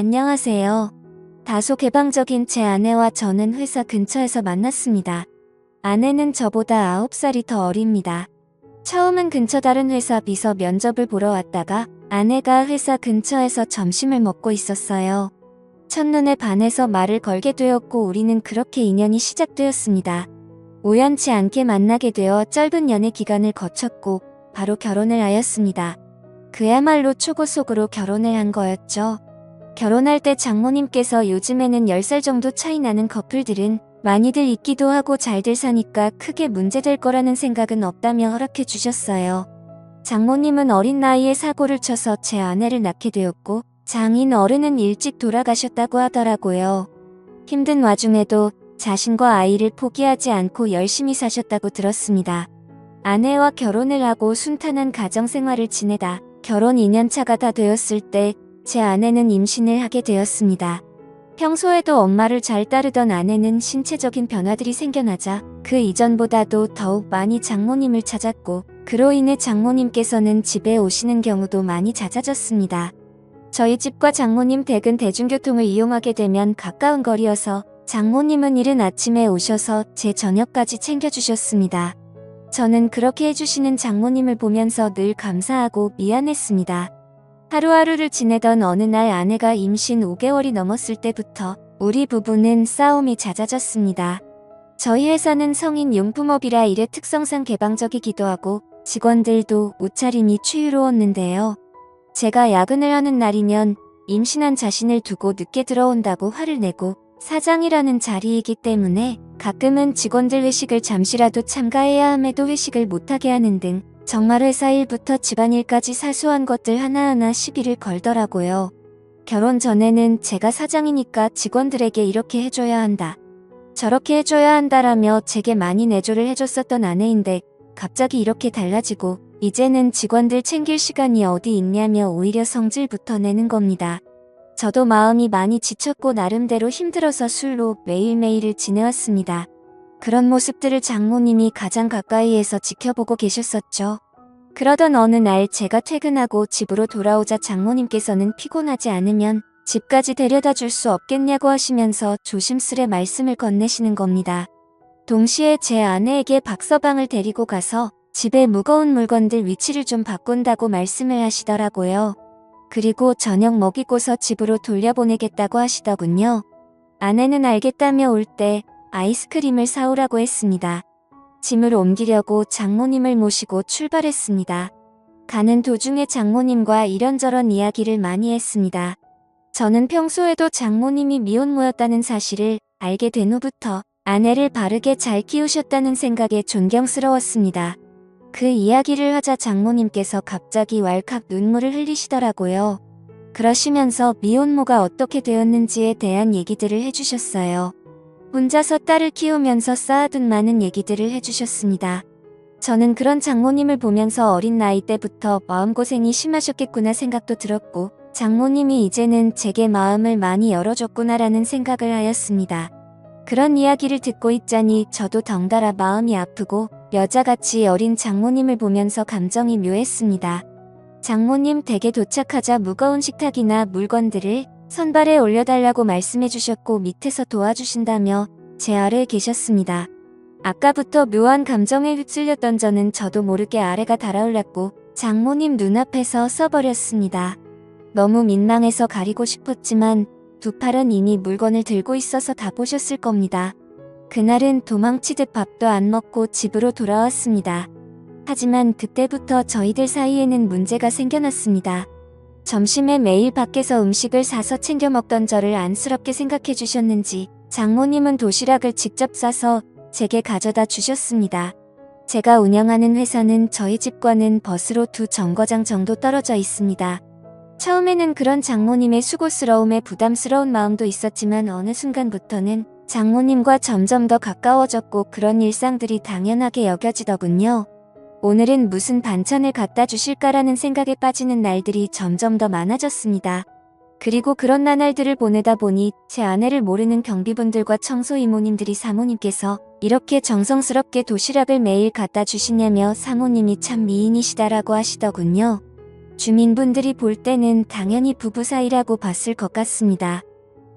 안녕하세요. 다소 개방적인 제 아내와 저는 회사 근처에서 만났습니다. 아내는 저보다 9살이 더 어립니다. 처음은 근처 다른 회사 비서 면접을 보러 왔다가 아내가 회사 근처에서 점심을 먹고 있었어요. 첫눈에 반해서 말을 걸게 되었고 우리는 그렇게 인연이 시작되었습니다. 우연치 않게 만나게 되어 짧은 연애 기간을 거쳤고 바로 결혼을 하였습니다. 그야말로 초고속으로 결혼을 한 거였죠. 결혼할 때 장모님께서 요즘에는 10살 정도 차이 나는 커플들은 많이들 있기도 하고 잘들 사니까 크게 문제될 거라는 생각은 없다며 허락해 주셨어요. 장모님은 어린 나이에 사고를 쳐서 제 아내를 낳게 되었고 장인 어른은 일찍 돌아가셨다고 하더라고요. 힘든 와중에도 자신과 아이를 포기하지 않고 열심히 사셨다고 들었습니다. 아내와 결혼을 하고 순탄한 가정생활을 지내다 결혼 2년차가 다 되었을 때 제 아내는 임신을 하게 되었습니다. 평소에도 엄마를 잘 따르던 아내는 신체적인 변화들이 생겨나자 그 이전보다도 더욱 많이 장모님을 찾았고 그로 인해 장모님께서는 집에 오시는 경우도 많이 잦아졌습니다. 저희 집과 장모님 댁은 대중교통을 이용하게 되면 가까운 거리여서 장모님은 이른 아침에 오셔서 제 저녁까지 챙겨주셨습니다. 저는 그렇게 해주시는 장모님을 보면서 늘 감사하고 미안했습니다. 하루하루를 지내던 어느 날 아내가 임신 5개월이 넘었을 때부터 우리 부부는 싸움이 잦아졌습니다. 저희 회사는 성인 용품업이라 일의 특성상 개방적이기도 하고 직원들도 옷차림이 추유로웠는데요. 제가 야근을 하는 날이면 임신한 자신을 두고 늦게 들어온다고 화를 내고 사장이라는 자리이기 때문에 가끔은 직원들 회식을 잠시라도 참가해야 함에도 회식을 못하게 하는 등 정말 회사 일부터 집안일까지 사소한 것들 하나하나 시비를 걸더라고요. 결혼 전에는 제가 사장이니까 직원들에게 이렇게 해줘야 한다, 저렇게 해줘야 한다라며 제게 많이 내조를 해줬었던 아내인데 갑자기 이렇게 달라지고 이제는 직원들 챙길 시간이 어디 있냐며 오히려 성질부터 내는 겁니다. 저도 마음이 많이 지쳤고 나름대로 힘들어서 술로 매일매일을 지내왔습니다. 그런 모습들을 장모님이 가장 가까이에서 지켜보고 계셨었죠. 그러던 어느 날 제가 퇴근하고 집으로 돌아오자 장모님께서는 피곤하지 않으면 집까지 데려다 줄 수 없겠냐고 하시면서 조심스레 말씀을 건네시는 겁니다. 동시에 제 아내에게 박서방을 데리고 가서 집에 무거운 물건들 위치를 좀 바꾼다고 말씀을 하시더라고요. 그리고 저녁 먹이고서 집으로 돌려보내겠다고 하시더군요. 아내는 알겠다며 올 때 아이스크림을 사오라고 했습니다. 짐을 옮기려고 장모님을 모시고 출발했습니다. 가는 도중에 장모님과 이런저런 이야기를 많이 했습니다. 저는 평소에도 장모님이 미혼모였다는 사실을 알게 된 후부터 아내를 바르게 잘 키우셨다는 생각에 존경스러웠습니다. 그 이야기를 하자 장모님께서 갑자기 왈칵 눈물을 흘리시더라고요. 그러시면서 미혼모가 어떻게 되었는지에 대한 얘기들을 해주셨어요. 혼자서 딸을 키우면서 쌓아둔 많은 얘기들을 해주셨습니다. 저는 그런 장모님을 보면서 어린 나이 때부터 마음고생이 심하셨겠구나 생각도 들었고 장모님이 이제는 제게 마음을 많이 열어줬구나라는 생각을 하였습니다. 그런 이야기를 듣고 있자니 저도 덩달아 마음이 아프고 여자같이 어린 장모님을 보면서 감정이 묘했습니다. 장모님 댁에 도착하자 무거운 식탁이나 물건들을 선발에 올려달라고 말씀해 주셨고 밑에서 도와주신다며 제 아래에 계셨습니다. 아까부터 묘한 감정에 휩쓸렸던 저도 모르게 아래가 달아올랐고 장모님 눈앞에서 서버렸습니다. 너무 민망해서 가리고 싶었지만 두 팔은 이미 물건을 들고 있어서 다 보셨을 겁니다. 그날은 도망치듯 밥도 안 먹고 집으로 돌아왔습니다. 하지만 그때부터 저희들 사이에는 문제가 생겨났습니다. 점심에 매일 밖에서 음식을 사서 챙겨 먹던 저를 안쓰럽게 생각해 주셨는지 장모님은 도시락을 직접 싸서 제게 가져다 주셨습니다. 제가 운영하는 회사는 저희 집과는 버스로 2정거장 정도 떨어져 있습니다. 처음에는 그런 장모님의 수고스러움에 부담스러운 마음도 있었지만 어느 순간부터는 장모님과 점점 더 가까워졌고 그런 일상들이 당연하게 여겨지더군요. 오늘은 무슨 반찬을 갖다 주실까라는 생각에 빠지는 날들이 점점 더 많아졌습니다. 그리고 그런 나날들을 보내다 보니 제 아내를 모르는 경비분들과 청소 이모님들이 사모님께서 이렇게 정성스럽게 도시락을 매일 갖다 주시냐며 사모님이 참 미인이시다라고 하시더군요. 주민분들이 볼 때는 당연히 부부 사이라고 봤을 것 같습니다.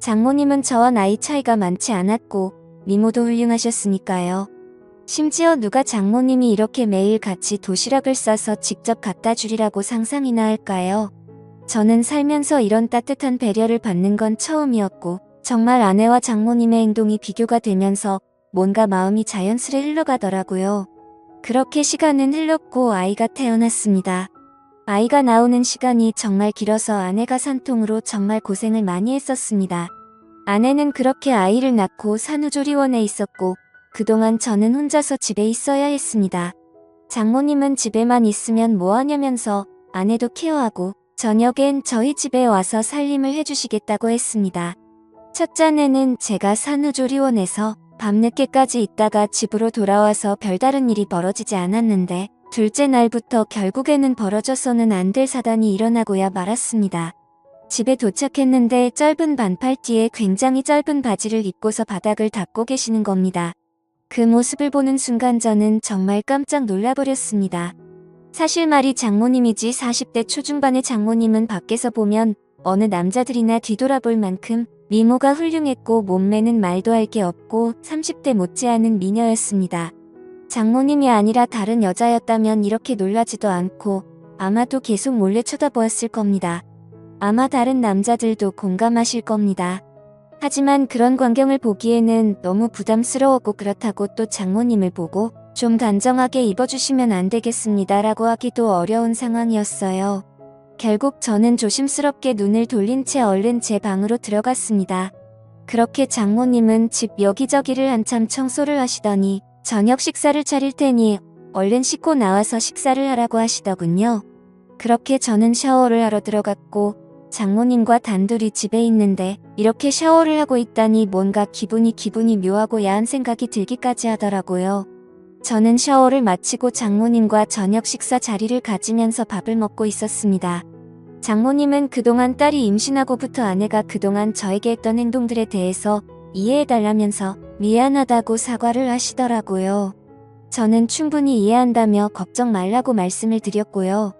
장모님은 저와 나이 차이가 많지 않았고 미모도 훌륭하셨으니까요. 심지어 누가 장모님이 이렇게 매일 같이 도시락을 싸서 직접 갖다 주리라고 상상이나 할까요? 저는 살면서 이런 따뜻한 배려를 받는 건 처음이었고 정말 아내와 장모님의 행동이 비교가 되면서 뭔가 마음이 자연스레 흘러가더라고요. 그렇게 시간은 흘렀고 아이가 태어났습니다. 아이가 나오는 시간이 정말 길어서 아내가 산통으로 정말 고생을 많이 했었습니다. 아내는 그렇게 아이를 낳고 산후조리원에 있었고 그동안 저는 혼자서 집에 있어야 했습니다. 장모님은 집에만 있으면 뭐하냐면서 아내도 케어하고 저녁엔 저희 집에 와서 살림을 해주시겠다고 했습니다. 첫째 아내는 제가 산후조리원에서 밤늦게까지 있다가 집으로 돌아와서 별다른 일이 벌어지지 않았는데 둘째 날부터 결국에는 벌어져서는 안 될 사단이 일어나고야 말았습니다. 집에 도착했는데 짧은 반팔티에 굉장히 짧은 바지를 입고서 바닥을 닦고 계시는 겁니다. 그 모습을 보는 순간 저는 정말 깜짝 놀라버렸습니다. 사실 말이 장모님이지 40대 초중반의 장모님은 밖에서 보면 어느 남자들이나 뒤돌아볼 만큼 미모가 훌륭했고 몸매는 말도 할 게 없고 30대 못지않은 미녀였습니다. 장모님이 아니라 다른 여자였다면 이렇게 놀라지도 않고 아마도 계속 몰래 쳐다보았을 겁니다. 아마 다른 남자들도 공감하실 겁니다. 하지만 그런 광경을 보기에는 너무 부담스러웠고 그렇다고 또 장모님을 보고 좀 단정하게 입어주시면 안 되겠습니다 라고 하기도 어려운 상황이었어요. 결국 저는 조심스럽게 눈을 돌린 채 얼른 제 방으로 들어갔습니다. 그렇게 장모님은 집 여기저기를 한참 청소를 하시더니 저녁 식사를 차릴 테니 얼른 씻고 나와서 식사를 하라고 하시더군요. 그렇게 저는 샤워를 하러 들어갔고 장모님과 단둘이 집에 있는데 이렇게 샤워를 하고 있다니 뭔가 기분이 묘하고 야한 생각이 들기까지 하더라고요. 저는 샤워를 마치고 장모님과 저녁 식사 자리를 가지면서 밥을 먹고 있었습니다. 장모님은 그동안 딸이 임신하고부터 아내가 그동안 저에게 했던 행동들에 대해서 이해해달라면서 미안하다고 사과를 하시더라고요. 저는 충분히 이해한다며 걱정 말라고 말씀을 드렸고요.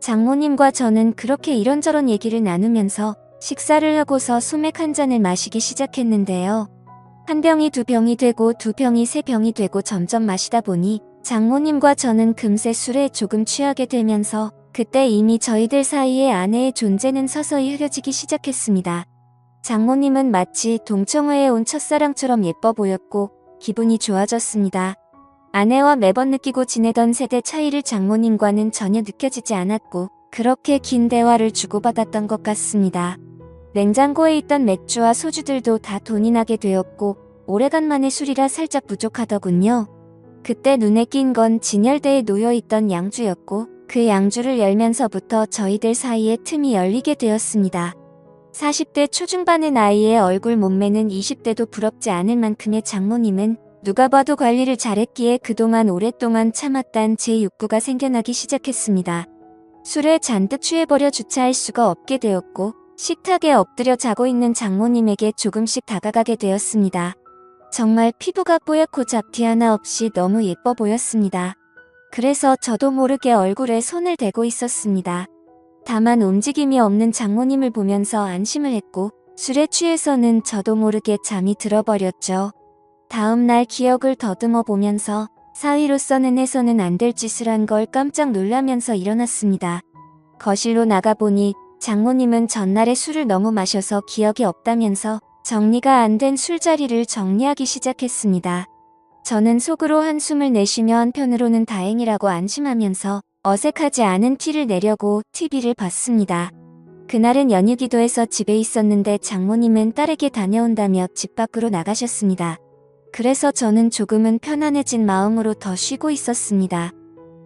장모님과 저는 그렇게 이런저런 얘기를 나누면서 식사를 하고서 소맥 한 잔을 마시기 시작했는데요. 한 병이 두 병이 되고 두 병이 세 병이 되고 점점 마시다 보니 장모님과 저는 금세 술에 조금 취하게 되면서 그때 이미 저희들 사이에 아내의 존재는 서서히 흐려지기 시작했습니다. 장모님은 마치 동청회에 온 첫사랑처럼 예뻐 보였고 기분이 좋아졌습니다. 아내와 매번 느끼고 지내던 세대 차이를 장모님과는 전혀 느껴지지 않았고 그렇게 긴 대화를 주고받았던 것 같습니다. 냉장고에 있던 맥주와 소주들도 다 돈이 나게 되었고 오래간만에 술이라 살짝 부족하더군요. 그때 눈에 띈 건 진열대에 놓여있던 양주였고 그 양주를 열면서부터 저희들 사이에 틈이 열리게 되었습니다. 40대 초중반의 나이에 얼굴 몸매는 20대도 부럽지 않을 만큼의 장모님은 누가 봐도 관리를 잘했기에 그동안 오랫동안 참았단 제 욕구가 생겨나기 시작했습니다. 술에 잔뜩 취해버려 주차할 수가 없게 되었고 식탁에 엎드려 자고 있는 장모님에게 조금씩 다가가게 되었습니다. 정말 피부가 뽀얗고 잡티 하나 없이 너무 예뻐 보였습니다. 그래서 저도 모르게 얼굴에 손을 대고 있었습니다. 다만 움직임이 없는 장모님을 보면서 안심을 했고 술에 취해서는 저도 모르게 잠이 들어버렸죠. 다음 날 기억을 더듬어 보면서 사위로서는 해서는 안 될 짓을 한 걸 깜짝 놀라면서 일어났습니다. 거실로 나가보니 장모님은 전날에 술을 너무 마셔서 기억이 없다면서 정리가 안 된 술자리를 정리하기 시작했습니다. 저는 속으로 한숨을 내쉬며 한편으로는 다행이라고 안심하면서 어색하지 않은 티를 내려고 TV를 봤습니다. 그날은 연휴기도 해서 집에 있었는데 장모님은 딸에게 다녀온다며 집 밖으로 나가셨습니다. 그래서 저는 조금은 편안해진 마음으로 더 쉬고 있었습니다.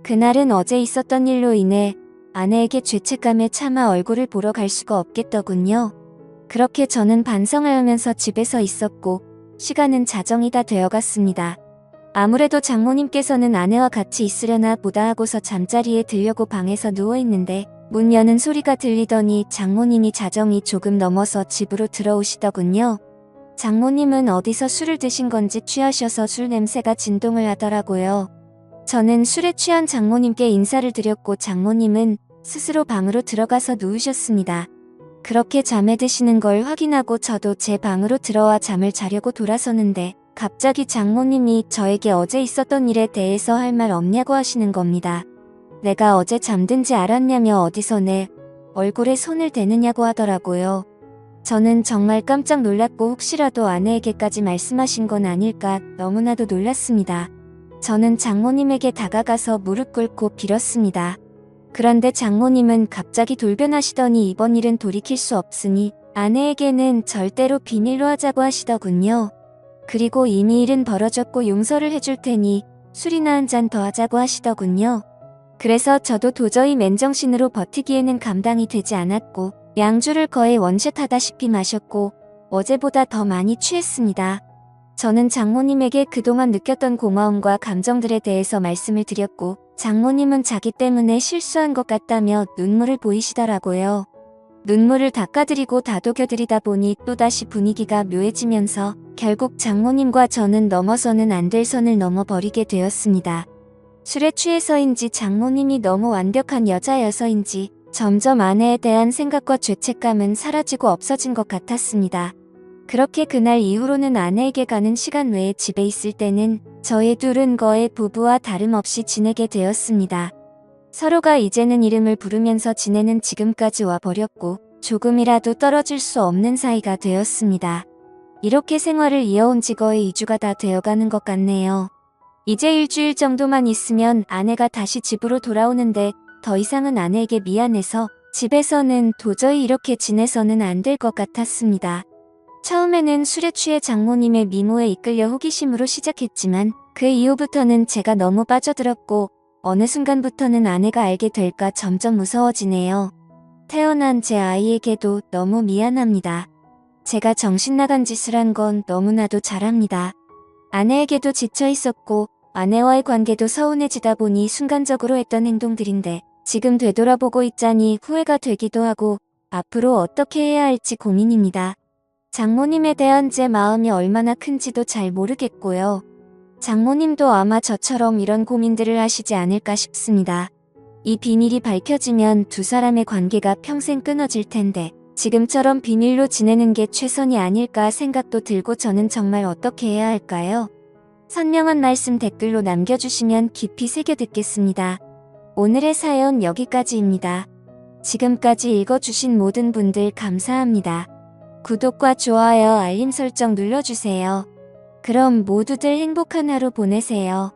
그날은 어제 있었던 일로 인해 아내에게 죄책감에 차마 얼굴을 보러 갈 수가 없겠더군요. 그렇게 저는 반성을 하면서 집에서 있었고 시간은 자정이 다 되어갔습니다. 아무래도 장모님께서는 아내와 같이 있으려나 보다 하고서 잠자리에 들려고 방에서 누워있는데 문 여는 소리가 들리더니 장모님이 자정이 조금 넘어서 집으로 들어오시더군요. 장모님은 어디서 술을 드신 건지 취하셔서 술 냄새가 진동을 하더라고요. 저는 술에 취한 장모님께 인사를 드렸고 장모님은 스스로 방으로 들어가서 누우셨습니다. 그렇게 잠에 드시는 걸 확인하고 저도 제 방으로 들어와 잠을 자려고 돌아서는데 갑자기 장모님이 저에게 어제 있었던 일에 대해서 할 말 없냐고 하시는 겁니다. 내가 어제 잠든 지 알았냐며 어디서 내 얼굴에 손을 대느냐고 하더라고요. 저는 정말 깜짝 놀랐고 혹시라도 아내에게까지 말씀하신 건 아닐까 너무나도 놀랐습니다. 저는 장모님에게 다가가서 무릎 꿇고 빌었습니다. 그런데 장모님은 갑자기 돌변하시더니 이번 일은 돌이킬 수 없으니 아내에게는 절대로 비밀로 하자고 하시더군요. 그리고 이미 일은 벌어졌고 용서를 해줄 테니 술이나 한 잔 더 하자고 하시더군요. 그래서 저도 도저히 맨정신으로 버티기에는 감당이 되지 않았고 양주를 거의 원샷하다시피 마셨고 어제보다 더 많이 취했습니다. 저는 장모님에게 그동안 느꼈던 고마움과 감정들에 대해서 말씀을 드렸고 장모님은 자기 때문에 실수한 것 같다며 눈물을 보이시더라고요. 눈물을 닦아드리고 다독여드리다 보니 또다시 분위기가 묘해지면서 결국 장모님과 저는 넘어서는 안 될 선을 넘어버리게 되었습니다. 술에 취해서인지 장모님이 너무 완벽한 여자여서인지 점점 아내에 대한 생각과 죄책감은 사라지고 없어진 것 같았습니다. 그렇게 그날 이후로는 아내에게 가는 시간 외에 집에 있을 때는 저희 둘은 거의 부부와 다름없이 지내게 되었습니다. 서로가 이제는 이름을 부르면서 지내는 지금까지 와버렸고 조금이라도 떨어질 수 없는 사이가 되었습니다. 이렇게 생활을 이어온 지 거의 2주가 다 되어가는 것 같네요. 이제 일주일 정도만 있으면 아내가 다시 집으로 돌아오는데 더 이상은 아내에게 미안해서 집에서는 도저히 이렇게 지내서는 안 될 것 같았습니다. 처음에는 술에 취해 장모님의 미모에 이끌려 호기심으로 시작했지만 그 이후부터는 제가 너무 빠져들었고 어느 순간부터는 아내가 알게 될까 점점 무서워지네요. 태어난 제 아이에게도 너무 미안합니다. 제가 정신 나간 짓을 한 건 너무나도 잘합니다. 아내에게도 지쳐 있었고 아내와의 관계도 서운해지다 보니 순간적으로 했던 행동들인데 지금 되돌아보고 있자니 후회가 되기도 하고 앞으로 어떻게 해야 할지 고민입니다. 장모님에 대한 제 마음이 얼마나 큰지도 잘 모르겠고요. 장모님도 아마 저처럼 이런 고민들을 하시지 않을까 싶습니다. 이 비밀이 밝혀지면 두 사람의 관계가 평생 끊어질 텐데 지금처럼 비밀로 지내는 게 최선이 아닐까 생각도 들고 저는 정말 어떻게 해야 할까요? 선명한 말씀 댓글로 남겨주시면 깊이 새겨 듣겠습니다. 오늘의 사연 여기까지입니다. 지금까지 읽어주신 모든 분들 감사합니다. 구독과 좋아요, 알림 설정 눌러주세요. 그럼 모두들 행복한 하루 보내세요.